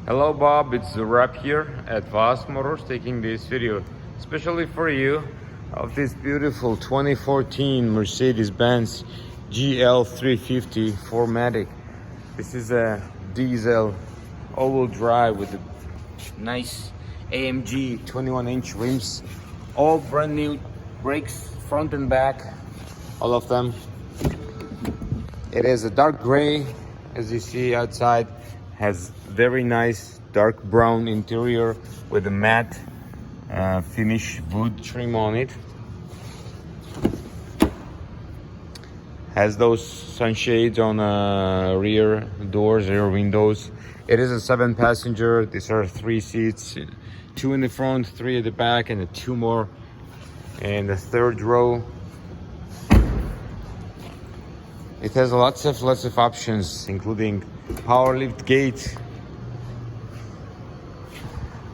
Hello Bob, it's the Rap here at Vast Motors taking this video especially for you of this beautiful 2014 Mercedes-Benz GL350 4MATIC. This is a diesel all-wheel drive with a nice AMG 21-inch rims, all brand new brakes front and back, all of them. It is a dark gray, as you see outside, has very nice dark brown interior with a matte finish wood trim on it. Has those sunshades on rear doors, rear windows. It is a 7-passenger. These are 3 seats, 2 in the front, 3 at the back, and 2 more in the third row. It has lots of options, including power lift gate.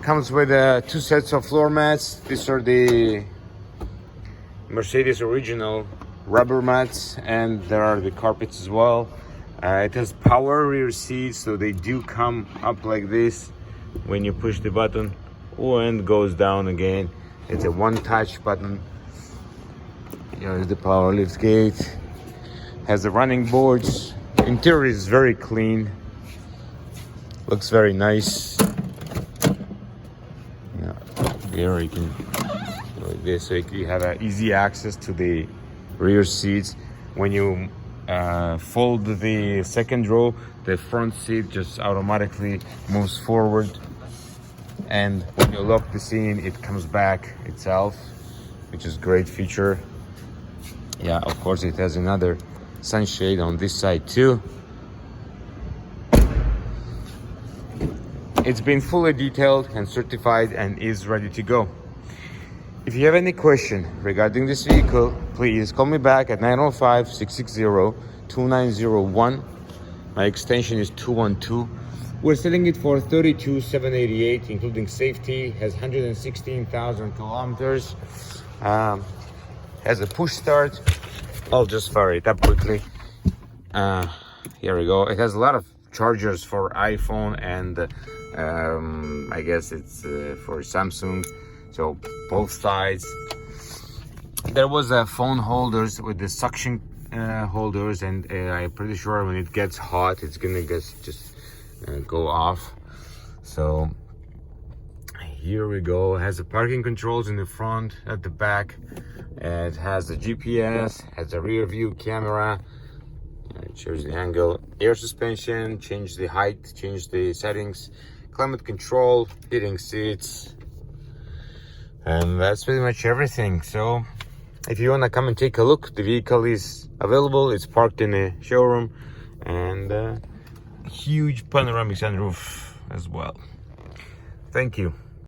Comes with 2 sets of floor mats. These are the Mercedes original rubber mats, and there are the carpets as well. It has power rear seats, so they do come up like this when you push the button, and goes down again. It's a one-touch button. Here's the power lift gate. Has the running boards. Interior is very clean. Looks very nice. Yeah, here you can do like this, so you have easy access to the rear seats. When you fold the second row, the front seat just automatically moves forward, and when you lock the seat, it comes back itself, which is a great feature. Yeah, of course it has another sunshade on this side too. It's been fully detailed and certified and is ready to go. If you have any question regarding this vehicle, please call me back at 905-660-2901. My extension is 212. We're selling it for $32,788, including safety. Has 116,000 kilometers. Has a push start. I'll just fire it up quickly. Here we go. It has a lot of chargers for iPhone and I guess it's for Samsung. So both sides. There was a phone holders with the suction holders, and I'm pretty sure when it gets hot, it's gonna just go off. So here we go. It has the parking controls in the front, at the back. It has the GPS, has a rear view camera. It shows the angle, air suspension, change the height, change the settings, climate control, heating seats, and that's pretty much everything. So if you want to come and take a look, the vehicle is available. It's parked in a showroom, and huge panoramic sunroof as well. Thank you.